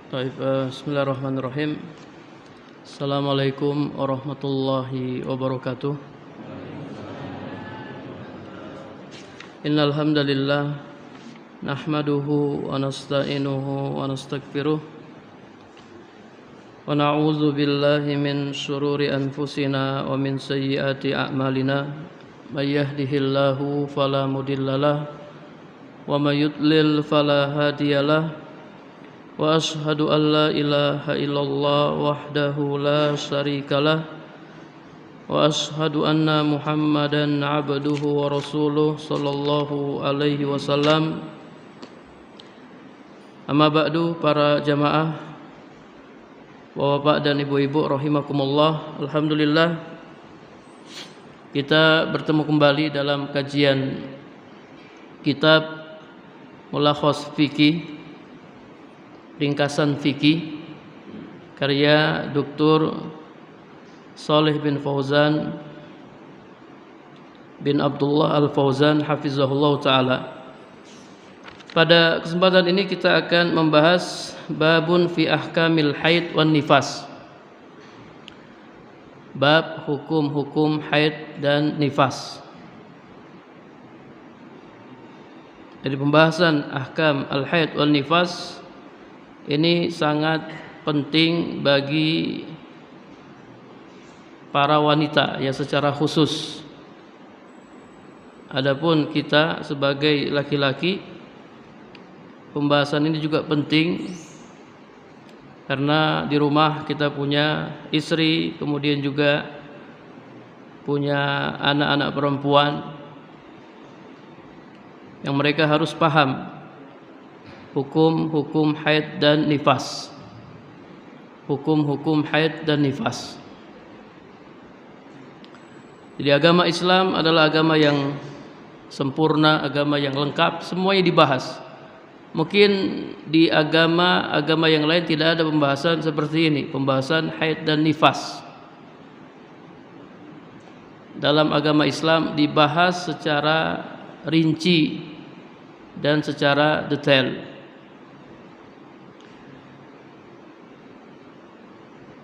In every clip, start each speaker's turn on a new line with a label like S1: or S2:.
S1: Bismillahirrahmanirrahim. Assalamualaikum warahmatullahi wabarakatuh. Innal hamdalillah nahmaduhu wa nasta'inuhu wa nastaghfiruh wa na'udzu billahi min shururi anfusina wa min sayyiati a'malina. May yahdihillahu fala mudhillalah wa may yudlil fala hadiyalah. Wa ashhadu an la ilaha illallah wahdahu la syarikalah wa ashhadu anna Muhammadan abduhu wa rasuluh sallallahu alaihi wasallam. Amma ba'du, para jamaah, bapak dan ibu-ibu rahimakumullah. Alhamdulillah kita bertemu kembali dalam kajian kitab Mulakhas Fiqih, ringkasan fikih karya Dr. Shalih bin Fauzan bin Abdullah Al-Fauzan hafizahullah ta'ala. Pada kesempatan ini kita akan membahas babun fi ahkamil haid wan nifas, bab hukum-hukum haid dan nifas. Jadi pembahasan ahkam al-haid wan nifas ini sangat penting bagi para wanita ya secara khusus. Adapun kita sebagai laki-laki, pembahasan ini juga penting karena di rumah kita punya istri, kemudian juga punya anak-anak perempuan yang mereka harus paham hukum-hukum haid dan nifas. Hukum-hukum haid dan nifas. Jadi agama Islam adalah agama yang sempurna, agama yang lengkap, semuanya dibahas. Mungkin di agama yang lain tidak ada pembahasan seperti ini, pembahasan haid dan nifas. Dalam agama Islam dibahas secara rinci dan secara detail.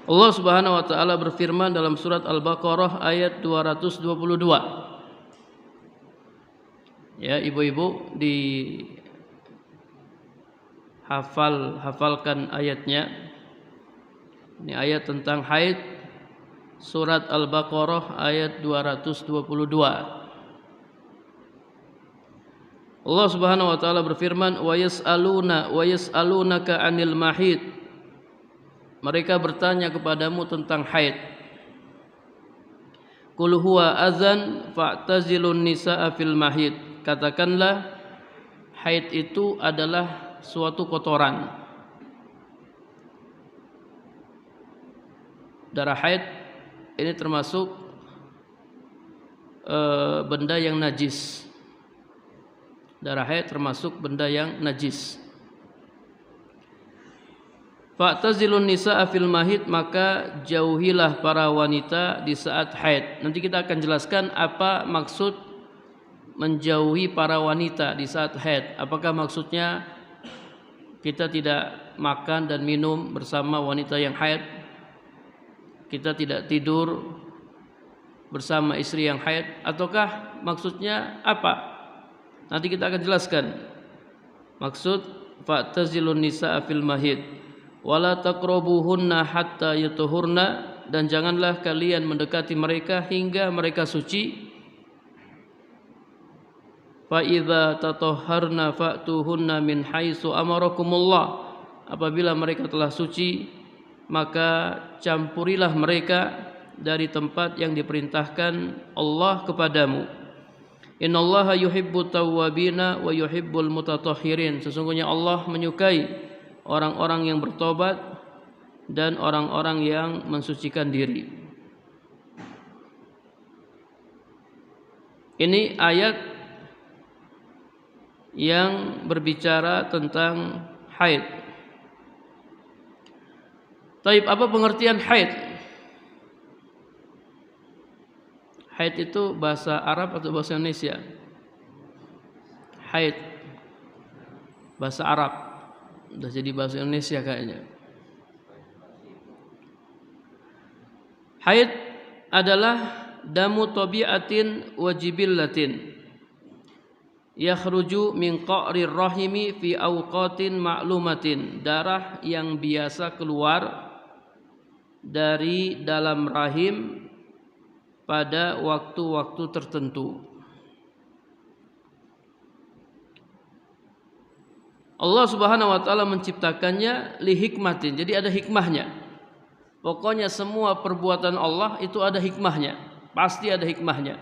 S1: Allah Subhanahu wa taala berfirman dalam surat Al-Baqarah ayat 222. Ya, ibu-ibu hafalkan ayatnya. Ini ayat tentang haid, surat Al-Baqarah ayat 222. Allah Subhanahu wa taala berfirman, wa yas'alunaka 'anil mahid. Mereka bertanya kepadamu tentang haid. Qul huwa adzan fa'tazilun nisaa fil mahid. Katakanlah haid itu adalah suatu kotoran. Darah haid ini termasuk benda yang najis. Darah haid termasuk benda yang najis. Fa'tazilun nisaa fil mahid, maka jauhilah para wanita di saat haid. Nanti kita akan jelaskan apa maksud menjauhi para wanita di saat haid. Apakah maksudnya kita tidak makan dan minum bersama wanita yang haid? Kita tidak tidur bersama istri yang haid? Ataukah maksudnya apa? Nanti kita akan jelaskan. Maksud fa'tazilun nisaa fil mahid. Wala taqrabuhunna hatta yatuhurna, dan janganlah kalian mendekati mereka hingga mereka suci. Fa idza tatahharna fa'tuhunna min haitsu amarakumullah. Apabila mereka telah suci, maka campurilah mereka dari tempat yang diperintahkan Allah kepadamu. Innallaha yuhibbut tawwabina wa yuhibbul mutatahhirin. Sesungguhnya Allah menyukai orang-orang yang bertobat dan orang-orang yang mensucikan diri. Ini ayat yang berbicara tentang haid. Taib, apa pengertian haid? Haid itu bahasa Arab atau bahasa Indonesia? Haid bahasa Arab. Udah jadi bahasa Indonesia kayaknya. Haid adalah damu tabi'atin wajibillatin yakhruju min qa'rir rahimi fi awqatin ma'lumatin, darah yang biasa keluar dari dalam rahim pada waktu-waktu tertentu. Allah Subhanahu wa taala menciptakannya li hikmatin. Jadi ada hikmahnya. Pokoknya semua perbuatan Allah itu ada hikmahnya. Pasti ada hikmahnya.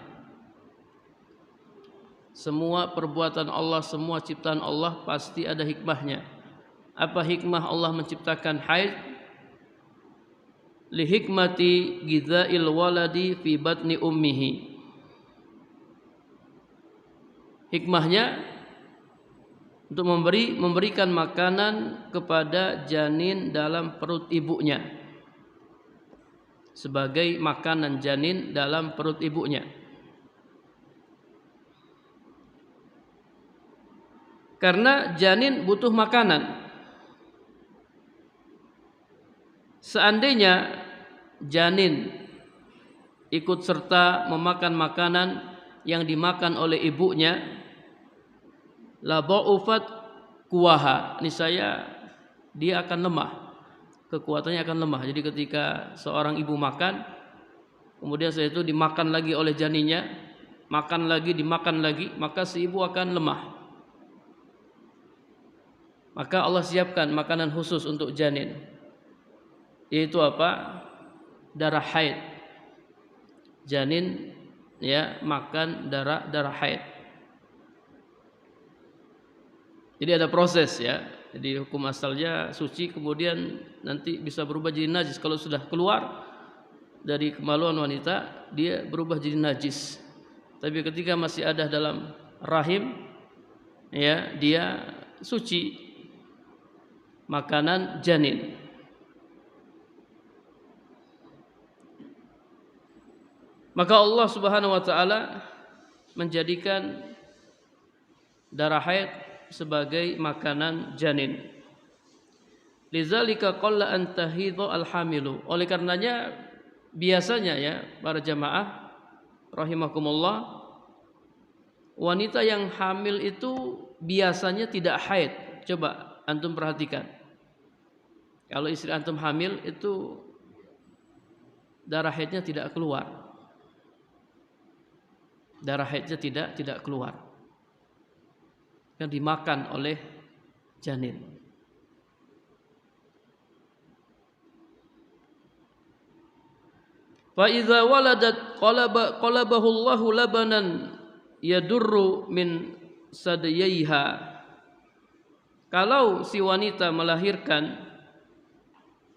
S1: Semua perbuatan Allah, semua ciptaan Allah pasti ada hikmahnya. Apa hikmah Allah menciptakan haid? Li hikmati gidzail waladi fi batni ummihi. Hikmahnya untuk memberikan makanan kepada janin dalam perut ibunya, sebagai makanan janin dalam perut ibunya. Karena janin butuh makanan. Seandainya janin ikut serta memakan makanan yang dimakan oleh ibunya, la dha'ufat kuwaha, niscaya dia akan lemah, kekuatannya akan lemah. Jadi ketika seorang ibu makan, kemudian setelah itu dimakan lagi oleh janinnya, makan lagi, dimakan lagi, maka si ibu akan lemah. Maka Allah siapkan makanan khusus untuk janin, yaitu apa? Darah haid. Janin ya makan darah haid. Jadi ada proses ya. Jadi hukum asalnya suci, kemudian nanti bisa berubah jadi najis. Kalau sudah keluar dari kemaluan wanita, dia berubah jadi najis. Tapi ketika masih ada dalam rahim, ya dia suci. Makanan janin. Maka Allah Subhanahu wa taala menjadikan darah haid sebagai makanan janin. Lidzalika qalla an tahidhu alhamilu. Oleh karenanya biasanya ya para jamaah rahimakumullah, wanita yang hamil itu biasanya tidak haid. Coba antum perhatikan. Kalau istri antum hamil itu darah haidnya tidak keluar. Darah haidnya tidak keluar. Yang dimakan oleh janin. Fa idza waladat qalabahu Allahu labanan yadurru min sadiyaiha. Kalau si wanita melahirkan,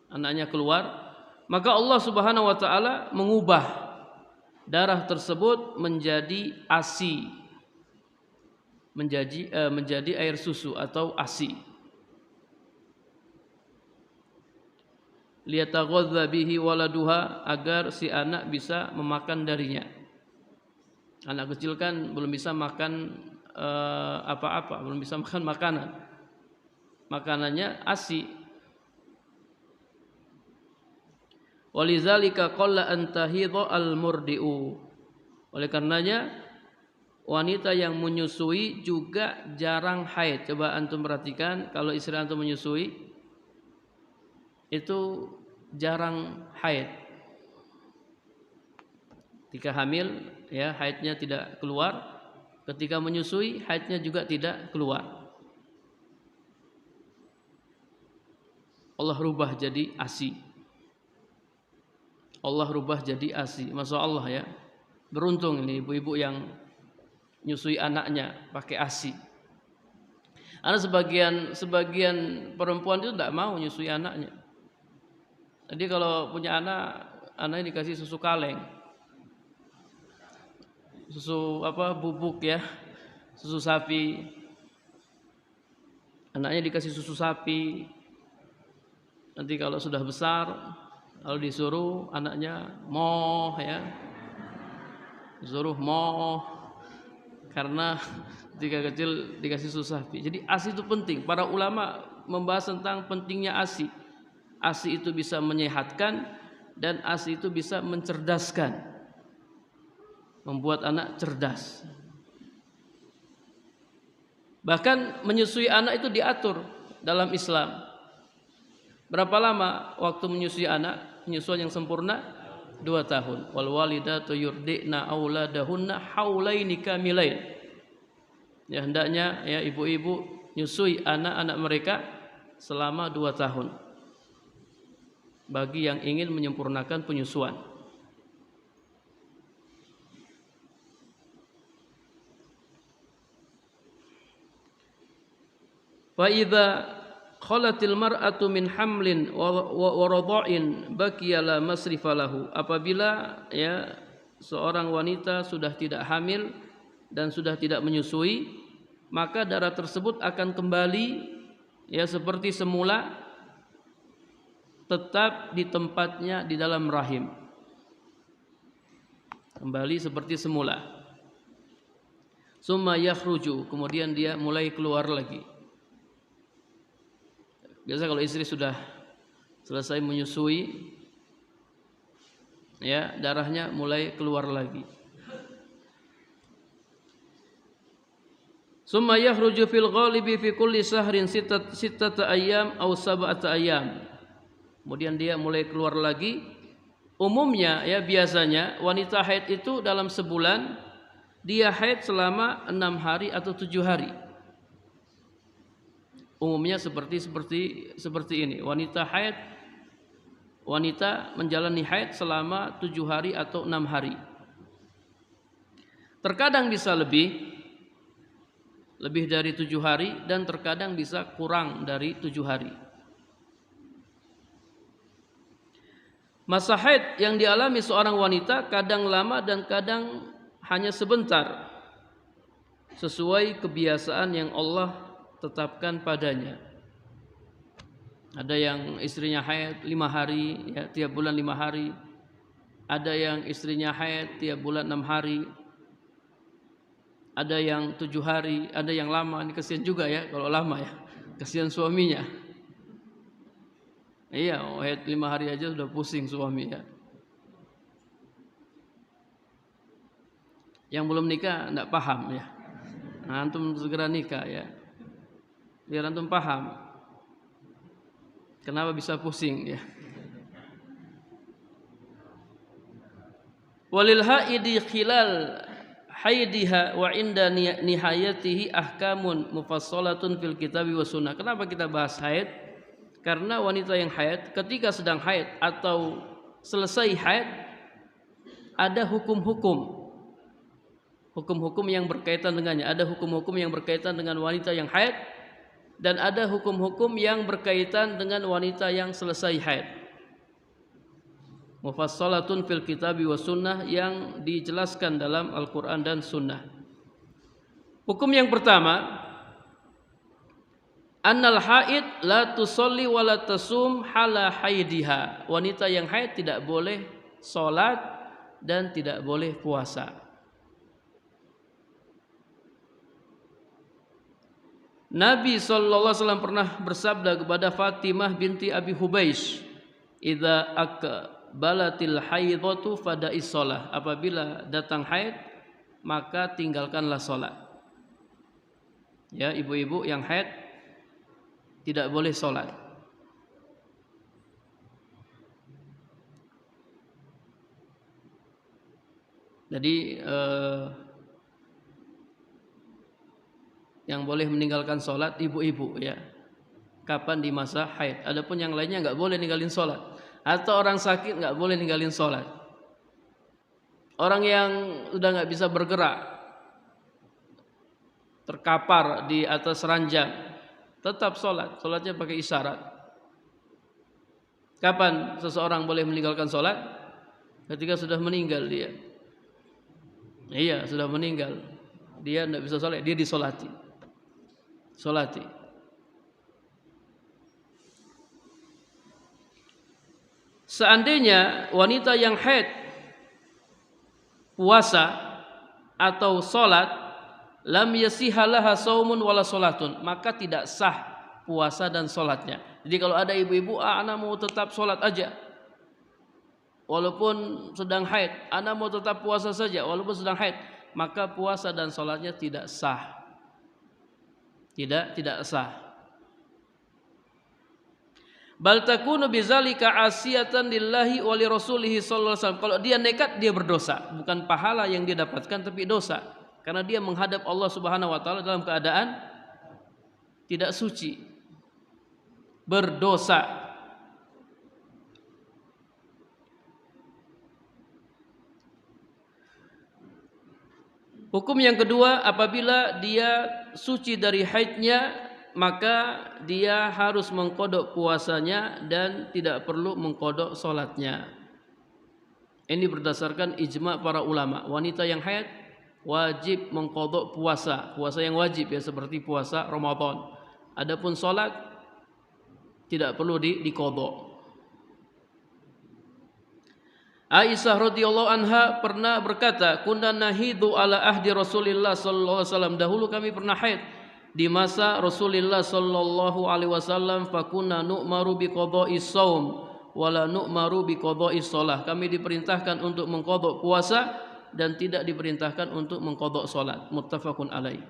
S1: anaknya keluar, maka Allah Subhanahu wa taala mengubah darah tersebut menjadi ASI, menjadi air susu atau ASI. Liyataghadza bihi waladuha, agar si anak bisa memakan darinya. Anak kecil kan belum bisa makan apa-apa, belum bisa makan makanan. Makanannya ASI. Walizalika qalla an tahidha al-murdi'u. Oleh karenanya wanita yang menyusui juga jarang haid. Coba antum perhatikan, kalau istri antum menyusui itu jarang haid. Ketika hamil ya haidnya tidak keluar, ketika menyusui haidnya juga tidak keluar. Allah rubah jadi ASI. Allah rubah jadi ASI. Masya Allah ya. Beruntung ini ibu-ibu yang nyusui anaknya pakai ASI. Karena sebagian perempuan itu tidak mau nyusui anaknya. Jadi kalau punya anaknya dikasih susu kaleng, susu bubuk ya, susu sapi. Anaknya dikasih susu sapi. Nanti kalau sudah besar, lalu disuruh anaknya moh ya, disuruh moh karena ketika kecil dikasih susu sapi. Jadi ASI itu penting. Para ulama membahas tentang pentingnya ASI. ASI itu bisa menyehatkan dan ASI itu bisa mencerdaskan, membuat anak cerdas. Bahkan menyusui anak itu diatur dalam Islam. Berapa lama waktu menyusui anak? Penyusuan yang sempurna 2 tahun. Wal walidatu yurdi'na auladahunna haulaini kamilain. Ya, hendaknya ya ibu-ibu nyusui anak-anak mereka selama 2 tahun. Bagi yang ingin menyempurnakan penyusuan. Wa idza khalatil mar'atu min hamlin wa radha'in baqiya la masrifa lahu. Apabila ya seorang wanita sudah tidak hamil dan sudah tidak menyusui, maka darah tersebut akan kembali ya seperti semula, tetap di tempatnya di dalam rahim, kembali seperti semula. Summa yakhruju, kemudian dia mulai keluar lagi. Biasa kalau istri sudah selesai menyusui, ya darahnya mulai keluar lagi. Summa yakhruju fil ghalibi fi kulli shahrin sittata ayyam aw sab'ata ayyam. Kemudian dia mulai keluar lagi. Umumnya ya biasanya wanita haid itu dalam sebulan dia haid selama 6 hari atau 7 hari. Umumnya seperti ini. Wanita menjalani haid selama 7 hari atau 6 hari. Terkadang bisa lebih dari 7 hari dan terkadang bisa kurang dari 7 hari. Masa haid yang dialami seorang wanita kadang lama dan kadang hanya sebentar, sesuai kebiasaan yang Allah tetapkan padanya. Ada yang istrinya haid 5 hari, ya, tiap bulan 5 hari. Ada yang istrinya haid tiap bulan 6 hari. Ada yang 7 hari, ada yang lama. Ini kasihan juga ya kalau lama ya, kasihan suaminya. Iya, haid 5 hari aja sudah pusing suami ya. Yang belum nikah enggak paham ya. Nah, antum segera nikah ya. Biar antum paham kenapa bisa pusing ya. Walil haidi khilal haidiha wa inda nihayatihi ahkamun mufassalatun fil kitabi was sunnah. Kenapa kita bahas haid? Karena wanita yang haid ketika sedang haid atau selesai haid ada hukum-hukum yang berkaitan dengannya. Ada hukum-hukum yang berkaitan dengan wanita yang haid dan ada hukum-hukum yang berkaitan dengan wanita yang selesai haid. Mufassalatun fil kitabi was sunnah, yang dijelaskan dalam Al-Quran dan Sunnah. Hukum yang pertama, annal haid la tusolli wa la tasum hala haidiha. Wanita yang haid tidak boleh sholat dan tidak boleh puasa. Nabi SAW pernah bersabda kepada Fatimah binti Abi Hubeish, idza akbalatil haidatu fada'is shalah. Apabila datang haid maka tinggalkanlah sholat. Ya, ibu-ibu yang haid tidak boleh sholat. Jadi yang boleh meninggalkan sholat ibu-ibu ya. Kapan? Di masa haid. Adapun yang lainnya nggak boleh ninggalin sholat. Atau orang sakit nggak boleh ninggalin sholat. Orang yang sudah nggak bisa bergerak, terkapar di atas ranjang, tetap sholat. Sholatnya pakai isyarat. Kapan seseorang boleh meninggalkan sholat? Ketika sudah meninggal dia. Iya, sudah meninggal. Dia tidak bisa sholat, dia disolati. Solati. Seandainya wanita yang haid puasa atau sholat, lam yasihalaha saumun wala sholatun, maka tidak sah puasa dan sholatnya. Jadi kalau ada ibu-ibu, anak mau tetap sholat aja walaupun sedang haid, anak mau tetap puasa saja walaupun sedang haid, maka puasa dan sholatnya tidak sah. Tidak sah. Bal takunu bizalika asiyatan lillahi wa li rasulih sallallahu alaihi wasallam. Kalau dia nekat, dia berdosa, bukan pahala yang dia dapatkan tapi dosa, karena dia menghadap Allah Subhanahu wa taala dalam keadaan tidak suci, berdosa. Hukum yang kedua, apabila dia suci dari haidnya, maka dia harus mengkodok puasanya dan tidak perlu mengkodok sholatnya. Ini berdasarkan ijma para ulama. Wanita yang haid wajib mengkodok puasa yang wajib ya, seperti puasa Ramadan. Adapun sholat tidak perlu dikodok. Aisyah radhiyallahu anha pernah berkata, kunna nahidu ala ahdi Rasulillah sallallahu alaihi wasallam. Dahulu kami pernah haid di masa Rasulullah sallallahu alaihi wasallam, fakunna nu'maru biqadha'is shaum wala nu'maru biqadha'is shalah. Kami diperintahkan untuk mengqadha puasa dan tidak diperintahkan untuk mengqadha salat. Muttafaqun alaih.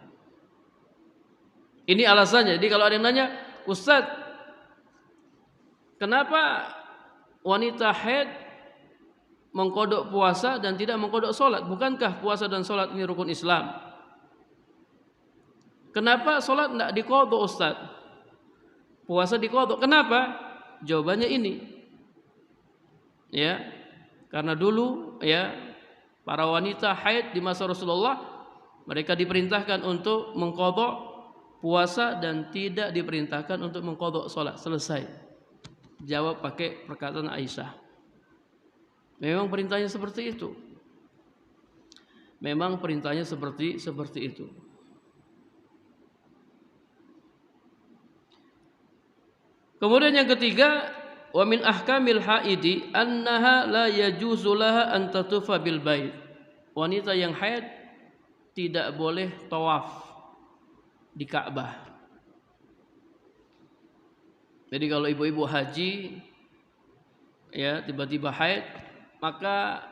S1: Ini alasannya. Jadi kalau ada yang nanya, "Ustaz, kenapa wanita haid mengqadha puasa dan tidak mengqadha salat? Bukankah puasa dan salat ini rukun Islam? Kenapa sholat tidak diqadha, Ustaz? Puasa diqadha. Kenapa? Jawabannya ini. Ya. Karena dulu ya para wanita haid di masa Rasulullah, mereka diperintahkan untuk mengqadha puasa dan tidak diperintahkan untuk mengqadha sholat. Selesai. Jawab pakai perkataan Aisyah. Memang perintahnya seperti itu. Memang perintahnya seperti itu. Kemudian yang ketiga, wa min ahkamil haidi annaha la yajuzu laha an tatufa bil bait. Wanita yang haid tidak boleh tawaf di Ka'bah. Jadi kalau ibu-ibu haji ya tiba-tiba haid, maka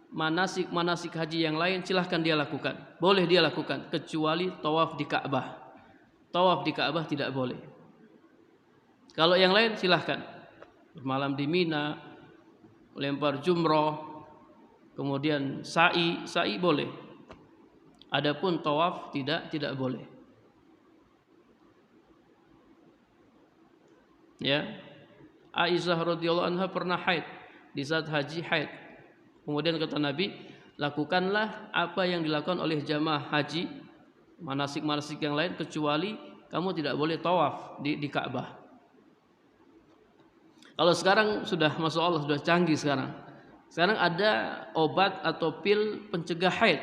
S1: manasik haji yang lain silahkan dia lakukan. Boleh dia lakukan kecuali tawaf di Ka'bah. Tawaf di Ka'bah tidak boleh. Kalau yang lain silahkan bermalam di Mina, lempar jumroh, kemudian sa'i boleh. Adapun tawaf tidak boleh. Ya, Aisyah radhiyallahu anha pernah haid di saat haji haid. Kemudian kata Nabi, lakukanlah apa yang dilakukan oleh jamaah haji, manasik yang lain, kecuali kamu tidak boleh tawaf di Ka'bah. Kalau sekarang sudah, masya Allah, sudah canggih sekarang. Sekarang ada obat atau pil pencegah haid.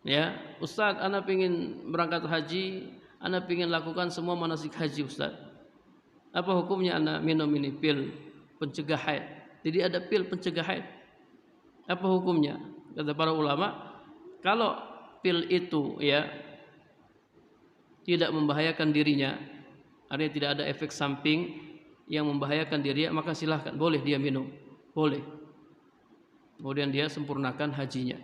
S1: Ya, Ustaz, ana pingin berangkat haji, ana pingin lakukan semua manasik haji, Ustaz. Apa hukumnya ana minum ini pil pencegah haid? Jadi ada pil pencegah haid. Apa hukumnya? Kata para ulama, kalau pil itu ya tidak membahayakan dirinya, artinya tidak ada efek samping yang membahayakan dirinya, maka silahkan, boleh dia minum, boleh. Kemudian dia sempurnakan hajinya.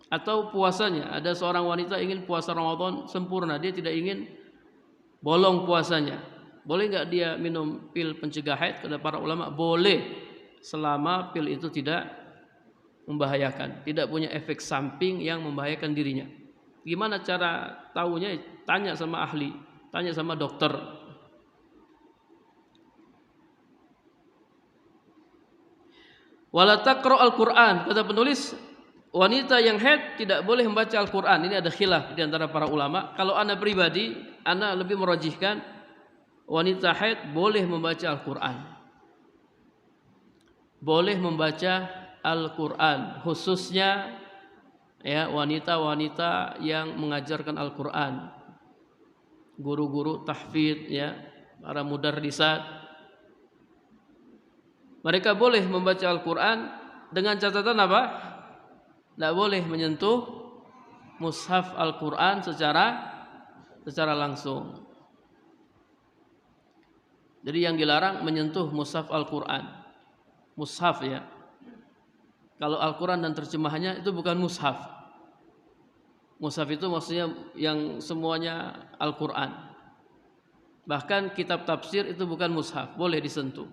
S1: Atau puasanya, ada seorang wanita ingin puasa Ramadan sempurna, dia tidak ingin bolong puasanya. Boleh enggak dia minum pil pencegah haid? Kata para ulama, boleh, selama pil itu tidak membahayakan, tidak punya efek samping yang membahayakan dirinya. Gimana cara tahunya? Tanya sama ahli, tanya sama dokter. Wala taqra al-Qur'an, kata penulis, wanita yang haid tidak boleh membaca Al-Qur'an. Ini ada khilaf di antara para ulama. Kalau ana pribadi, ana lebih merajihkan wanita haid boleh membaca Al-Qur'an. Boleh membaca Al-Qur'an, khususnya ya wanita-wanita yang mengajarkan Al-Qur'an. Guru-guru tahfidz ya, para mudarrisat. Mereka boleh membaca Al-Quran dengan catatan apa? Tidak boleh menyentuh mushaf Al-Quran secara langsung. Jadi yang dilarang menyentuh mushaf Al-Quran. Mushaf ya. Kalau Al-Quran dan terjemahannya itu bukan mushaf. Mushaf itu maksudnya yang semuanya Al-Quran. Bahkan kitab tafsir itu bukan mushaf, boleh disentuh.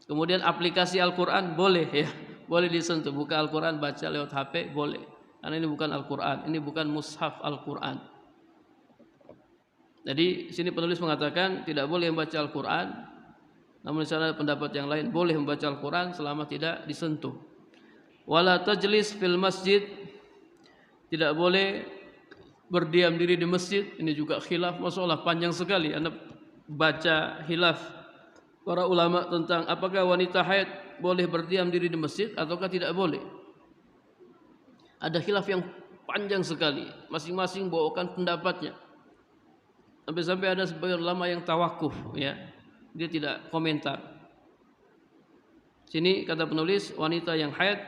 S1: Kemudian aplikasi Al-Quran boleh ya, boleh disentuh. Buka Al-Quran, baca lewat HP boleh. Karena ini bukan Al-Quran, ini bukan mushaf Al-Quran. Jadi sini penulis mengatakan tidak boleh membaca Al-Quran. Namun di sana ada pendapat yang lain, boleh membaca Al-Quran selama tidak disentuh. Wala tajlis fil masjid, tidak boleh berdiam diri di masjid. Ini juga khilaf, masalah panjang sekali. Anda baca khilaf para ulama tentang apakah wanita haid boleh berdiam diri di masjid ataukah tidak boleh. Ada khilaf yang panjang sekali, masing-masing bawakan pendapatnya. Sampai-sampai ada sebagian ulama yang tawakuf ya. Dia tidak komentar. Sini kata penulis, wanita yang haid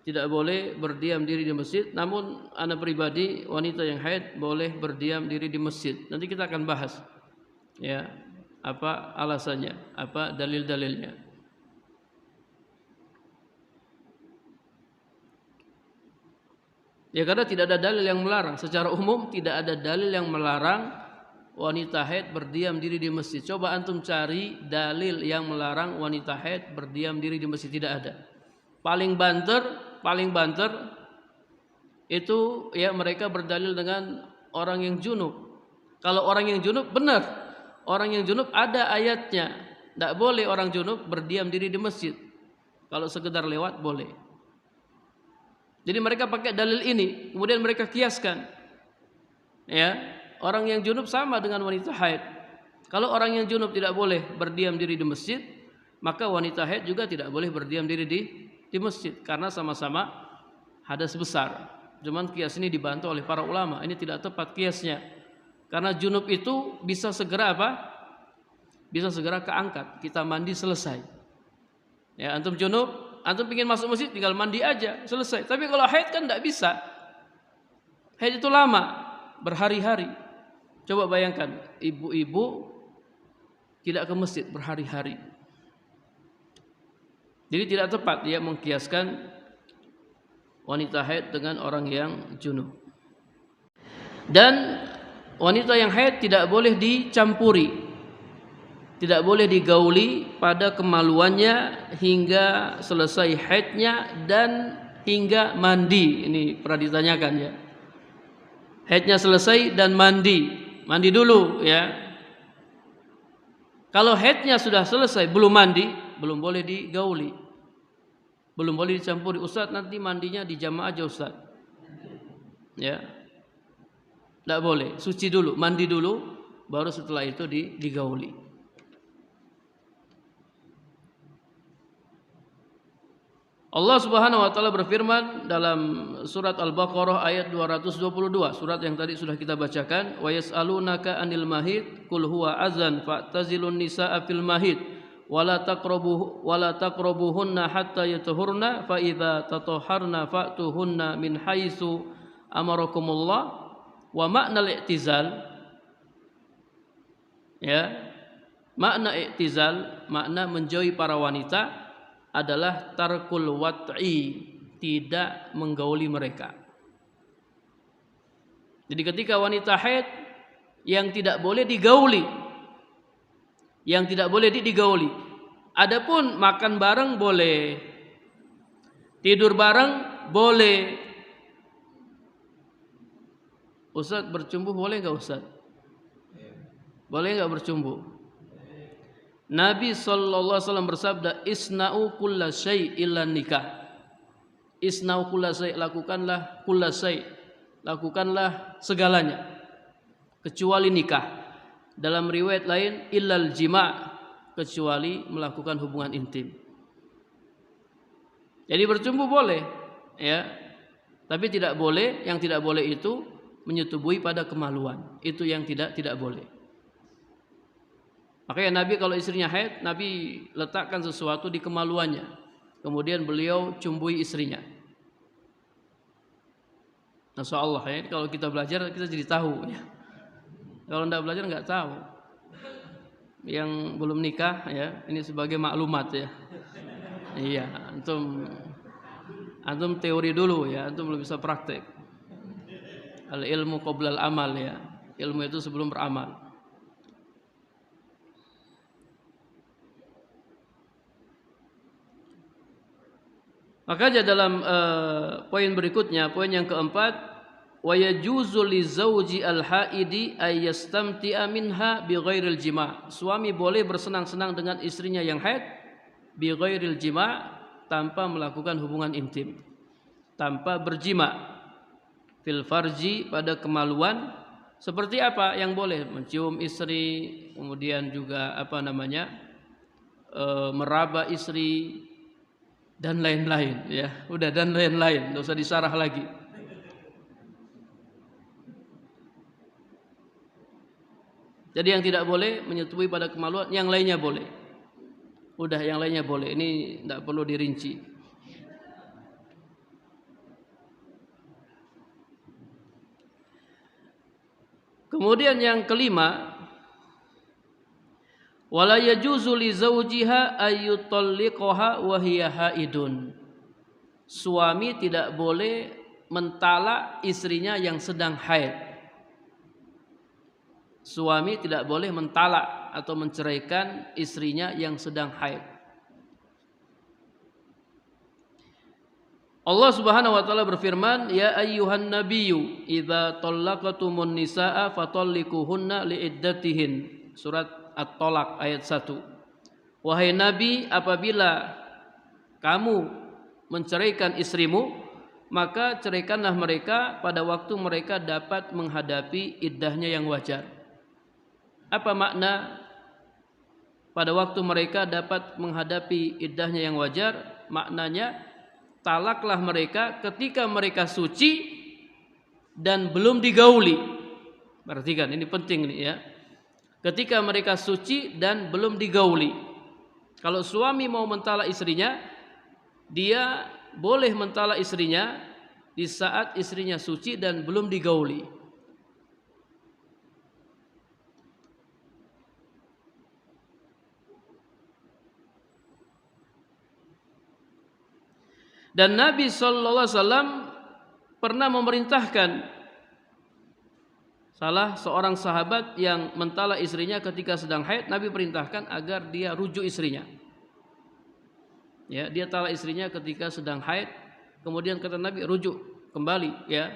S1: tidak boleh berdiam diri di masjid. Namun ana pribadi, wanita yang haid boleh berdiam diri di masjid. Nanti kita akan bahas ya, apa alasannya, apa dalil-dalilnya. Ya karena tidak ada dalil yang melarang. Secara umum tidak ada dalil yang melarang wanita haid berdiam diri di masjid. Coba antum cari dalil yang melarang wanita haid berdiam diri di masjid, tidak ada. Paling banter itu ya mereka berdalil dengan orang yang junub. Kalau orang yang junub benar. Orang yang junub ada ayatnya. Tidak boleh orang junub berdiam diri di masjid. Kalau sekedar lewat boleh. Jadi mereka pakai dalil ini, kemudian mereka kiaskan. Ya, orang yang junub sama dengan wanita haid. Kalau orang yang junub tidak boleh berdiam diri di masjid, maka wanita haid juga tidak boleh berdiam diri di masjid karena sama-sama hadas besar. Cuman kias ini dibantu oleh para ulama. Ini tidak tepat kiasnya. Karena junub itu bisa segera apa? Bisa segera keangkat. Kita mandi selesai. Ya, antum junub, antum ingin masuk masjid tinggal mandi aja, selesai. Tapi kalau haid kan tidak bisa. Haid itu lama, berhari-hari. Coba bayangkan, ibu-ibu tidak ke masjid berhari-hari. Jadi tidak tepat dia mengkiaskan wanita haid dengan orang yang junub. Dan wanita yang haid tidak boleh dicampuri. Tidak boleh digauli pada kemaluannya hingga selesai haidnya dan hingga mandi. Ini pernah ditanyakan ya. Haidnya selesai dan mandi. Mandi dulu ya. Kalau haidnya sudah selesai belum mandi, belum boleh digauli. Belum boleh dicampuri. Ustaz nanti mandinya di jamaah aja Ustaz. Ya. Tidak boleh. Suci dulu, mandi dulu, baru setelah itu digauli. Allah Subhanahu wa taala berfirman dalam surat Al-Baqarah ayat 222, surat yang tadi sudah kita bacakan, wa yas'alunaka 'anil mahid qul huwa azan fa'tazilun nisaa fil mahid wala taqrabuhunna hatta yatahurna fa idza tatahharna fa'tuhunna min haitsu amarakumullah. Wa makna i'tizal ya, makna i'tizal, makna menjauhi para wanita adalah tarkul wat'i, tidak menggauli mereka. Jadi ketika wanita haid yang tidak boleh digauli, yang tidak boleh digauli. Adapun makan bareng boleh, tidur bareng boleh. Ustaz bercumbu boleh enggak Ustaz? Boleh enggak bercumbu? Nabi SAW bersabda, isna'u kulla syai' illa nikah. Isna'u kulla syai', lakukanlah kulla syai', lakukanlah segalanya kecuali nikah. Dalam riwayat lain illal jima', kecuali melakukan hubungan intim. Jadi bercumbu boleh ya. Tapi tidak boleh, yang tidak boleh itu menyetubuhi pada kemaluan. Itu yang tidak boleh. Makanya Nabi kalau istrinya haid, Nabi letakkan sesuatu di kemaluannya. Kemudian beliau cumbui istrinya. Masya Allah ya, kalau kita belajar kita jadi tahu ya. Kalau tidak belajar nggak tahu. yang belum nikah ya, ini sebagai maklumat ya. Iya, antum teori dulu ya, antum belum bisa praktek. Al ilmu qoblal amal ya. Ilmu itu sebelum beramal. Maka aja dalam poin berikutnya, poin yang keempat, wa yajuzu li zauji al-haidi ay yastamti'a minha bi ghairil jima'. Suami boleh bersenang-senang dengan istrinya yang haid bi ghairil jima', tanpa melakukan hubungan intim, tanpa berjima. Fil farji, pada kemaluan. Seperti apa yang boleh? Mencium istri, kemudian juga meraba istri, dan lain-lain ya. Udah, dan lain-lain, enggak usah disarah lagi. Jadi yang tidak boleh menyetubui pada kemaluan, yang lainnya boleh. Udah, yang lainnya boleh. Ini enggak perlu dirinci. Kemudian yang kelima, wala yajuzu li zawjiha ayyutalliqaha wa hiya haidun. Suami tidak boleh mentalak istrinya yang sedang haid. Suami tidak boleh mentalak atau menceraikan istrinya yang sedang haid. Allah Subhanahu wa taala berfirman, ya ayyuhan nabiyyu idza talaqtumun nisaa fatalliquhunna liiddatihin. Surat At-Tolak ayat 1. Wahai Nabi, apabila kamu menceraikan istrimu, maka ceraikanlah mereka pada waktu mereka dapat menghadapi iddahnya yang wajar. Apa makna pada waktu mereka dapat menghadapi iddahnya yang wajar? Maknanya, talaklah mereka ketika mereka suci dan belum digauli. Perhatikan, ini penting nih ya. Ketika mereka suci dan belum digauli. Kalau suami mau mentalak istrinya, dia boleh mentalak istrinya di saat istrinya suci dan belum digauli. Dan Nabi sallallahu alaihi wasallam pernah memerintahkan salah seorang sahabat yang mentalak istrinya ketika sedang haid, Nabi perintahkan agar dia rujuk istrinya. Ya, dia talak istrinya ketika sedang haid, kemudian kata Nabi, rujuk kembali ya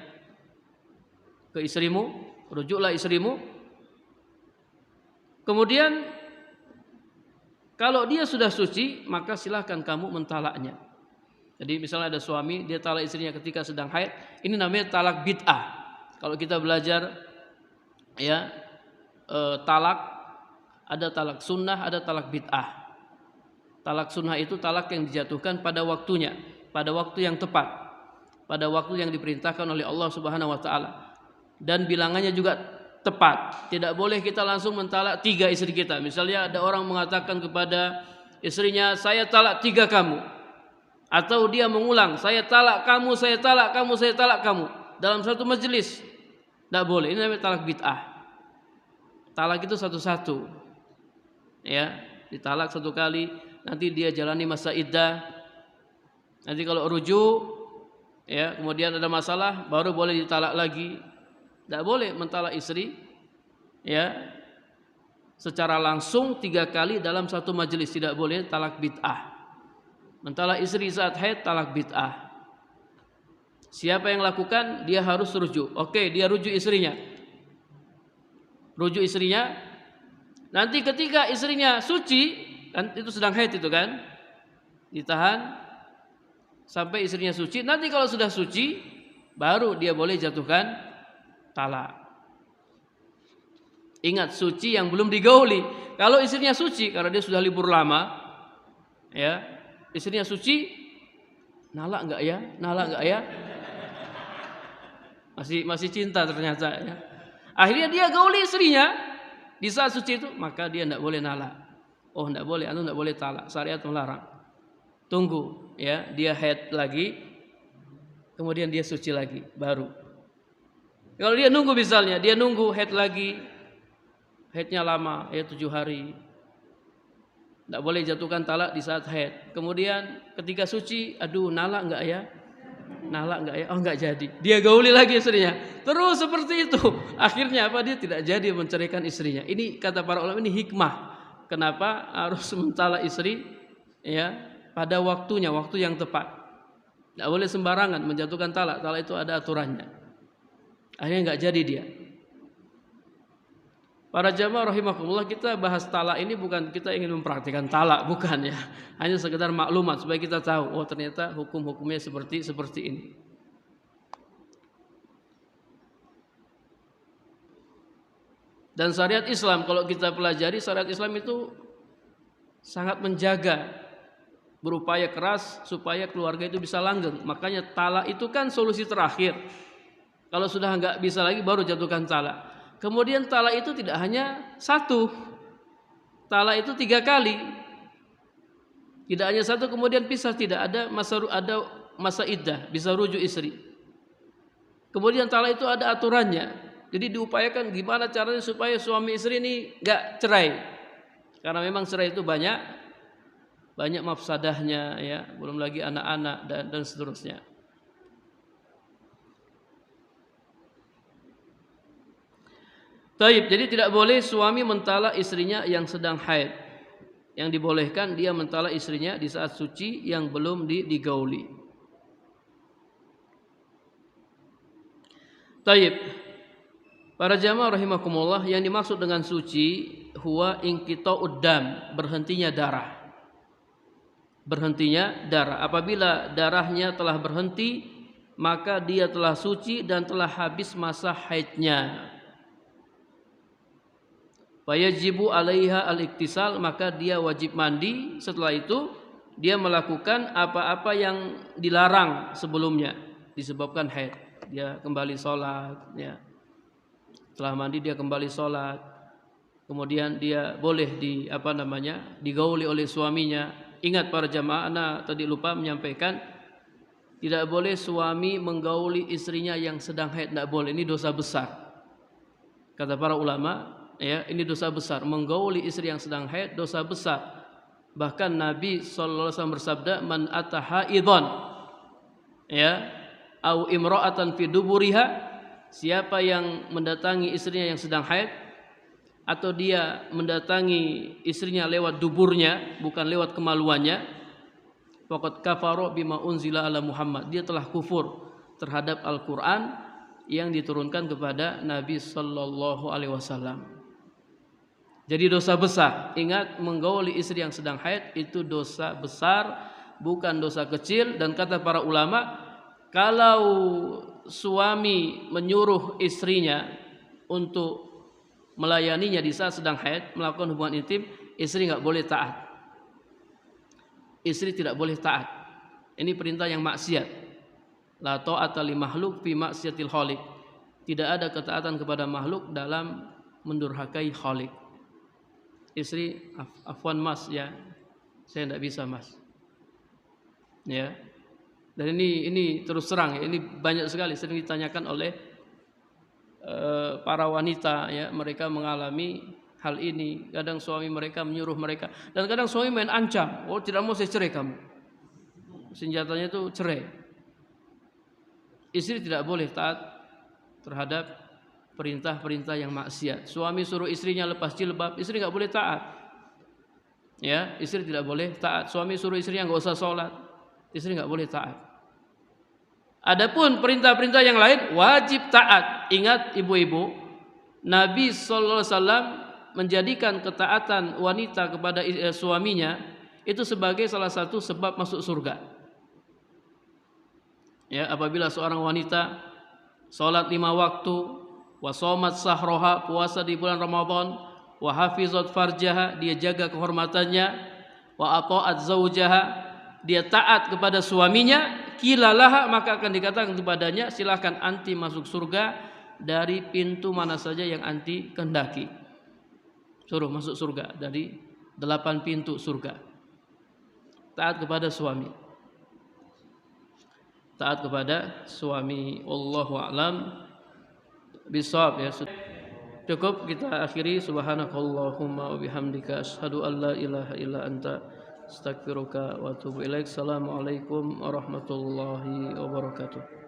S1: ke istrimu, rujuklah istrimu. Kemudian kalau dia sudah suci, maka silahkan kamu mentalaknya. Jadi misalnya ada suami, dia talak istrinya ketika sedang haid, ini namanya talak bid'ah. Kalau kita belajar ya, talak, ada talak sunnah, ada talak bid'ah. Talak sunnah itu talak yang dijatuhkan pada waktunya, pada waktu yang tepat, pada waktu yang diperintahkan oleh Allah Subhanahu wa taala. Dan bilangannya juga tepat. Tidak boleh kita langsung mentalak 3 istri kita. Misalnya ada orang mengatakan kepada istrinya, saya talak 3 kamu. Atau dia mengulang, saya talak kamu, saya talak kamu, saya talak kamu, dalam satu majelis. Tidak boleh, ini namanya talak bid'ah. Talak itu satu-satu ya, ditalak 1 kali, nanti dia jalani masa iddah. Nanti kalau rujuk ya, kemudian ada masalah, baru boleh ditalak lagi. Tidak boleh mentalak istri ya secara langsung 3 kali dalam satu majelis. Tidak boleh, talak bid'ah. Mentalak istri saat haid, talak bid'ah. Siapa yang lakukan, dia harus rujuk. Oke, dia rujuk istrinya. Rujuk istrinya. Nanti ketika istrinya suci, kan itu sedang haid itu kan, ditahan sampai istrinya suci. Nanti kalau sudah suci, baru dia boleh jatuhkan talak. Ingat, suci yang belum digauli. Kalau istrinya suci, karena dia sudah libur lama, ya, istrinya suci, nalak enggak ya? Nalak enggak ya? Masih cinta ternyata ya. Akhirnya dia gauli istrinya di saat suci itu, maka dia tidak boleh nalak. Oh, tidak boleh, anu tidak boleh talak. Syariat melarang. Tunggu ya, dia haid lagi, kemudian dia suci lagi, baru. Kalau dia nunggu misalnya, dia nunggu haid lagi, haidnya lama ya 7 hari, Tidak boleh jatuhkan talak di saat haid. Kemudian ketika suci, aduh nalak enggak ya? Nalak enggak ya? Oh enggak jadi. Dia gauli lagi istrinya. Terus seperti itu. Akhirnya apa? Dia tidak jadi menceraikan istrinya. Ini kata para ulama, ini hikmah. Kenapa harus mentalak istri ya pada waktunya, waktu yang tepat. Tidak boleh sembarangan menjatuhkan talak. Talak itu ada aturannya. Akhirnya enggak jadi dia. Para jamaah rahimakumullah, kita bahas talak ini bukan kita ingin mempraktikkan talak, bukan ya. Hanya sekedar maklumat supaya kita tahu, oh ternyata hukum-hukumnya seperti ini. Dan syariat Islam, kalau kita pelajari, syariat Islam itu sangat menjaga, berupaya keras supaya keluarga itu bisa langgeng. Makanya talak itu kan solusi terakhir. Kalau sudah enggak bisa lagi baru jatuhkan talak. Kemudian talak itu tidak hanya satu, talak itu 3 kali. Tidak hanya satu kemudian pisah, tidak ada masa iddah, bisa rujuk istri. Kemudian talak itu ada aturannya. Jadi diupayakan gimana caranya supaya suami istri ini enggak cerai. Karena memang cerai itu banyak mafsadahnya ya, belum lagi anak-anak dan seterusnya. Taib, jadi tidak boleh suami mentalak istrinya yang sedang haid. Yang dibolehkan dia mentalak istrinya di saat suci yang belum digauli. Taib. Para jamaah rahimakumullah, yang dimaksud dengan suci huwa inqita'ud dam, berhentinya darah. Berhentinya darah. Apabila darahnya telah berhenti, maka dia telah suci dan telah habis masa haidnya. Wajibu alaiha al-iktisal, maka dia wajib mandi. Setelah itu dia melakukan apa-apa yang dilarang sebelumnya disebabkan haid. Dia kembali sholat ya. Setelah mandi dia kembali sholat. Kemudian dia boleh digauli oleh suaminya. Ingat para jamaah, ana tadi lupa menyampaikan, tidak boleh suami menggauli istrinya yang sedang haid, tidak boleh. Ini dosa besar. Kata para ulama, ya, ini dosa besar. Menggauli istri yang sedang haid dosa besar. Bahkan Nabi sallallahu alaihi wasallam bersabda, man ataha idhon ya au imra'atan fi duburiha, siapa yang mendatangi istrinya yang sedang haid atau dia mendatangi istrinya lewat duburnya, bukan lewat kemaluannya, faqad kafara bima unzila ala Muhammad, dia telah kufur terhadap Al-Qur'an yang diturunkan kepada Nabi sallallahu alaihi wasallam. Jadi dosa besar. Ingat, menggauli istri yang sedang haid itu dosa besar, bukan dosa kecil. Dan kata para ulama, kalau suami menyuruh istrinya untuk melayaninya di saat sedang haid, melakukan hubungan intim, istri enggak boleh taat. Istri tidak boleh taat. Ini perintah yang maksiat. La ta'ata li makhluk fi maksiatil khaliq. Tidak ada ketaatan kepada makhluk dalam mendurhakai khaliq. Istri, afwan mas ya, saya tidak bisa mas ya. Dan ini terus terang ya, ini banyak sekali sering ditanyakan oleh para wanita ya, mereka mengalami hal ini. Kadang suami mereka menyuruh mereka, dan kadang suami main ancam, oh tidak mau saya cerai kamu, senjatanya itu cerai. Istri tidak boleh taat terhadap perintah-perintah yang maksiat. Suami suruh istrinya lepas jilbab, istri enggak boleh taat. Ya, istri tidak boleh taat. Suami suruh istrinya enggak usah sholat, istri enggak boleh taat. Adapun perintah-perintah yang lain wajib taat. Ingat ibu-ibu, Nabi sallallahu alaihi wasallam menjadikan ketaatan wanita kepada suaminya itu sebagai salah satu sebab masuk surga. Ya, apabila seorang wanita sholat 5 waktu, wa shamat sahroha, puasa di bulan Ramadan, wa hafizat farjaha, dia jaga kehormatannya, wa ata'at zaujaha, dia taat kepada suaminya, kilalaha, maka akan dikatakan kepadanya, silakan anti masuk surga dari pintu mana saja yang anti kehendaki. Suruh masuk surga dari 8 pintu surga. Taat kepada suami. Taat kepada suami. Wallahu a'lam bishawab ya. Cukup kita akhiri, subhanakallahumma wa bihamdika asyhadu an la ilaha illa anta astaghfiruka wa atubu ilaik. Assalamualaikum warahmatullahi wabarakatuh.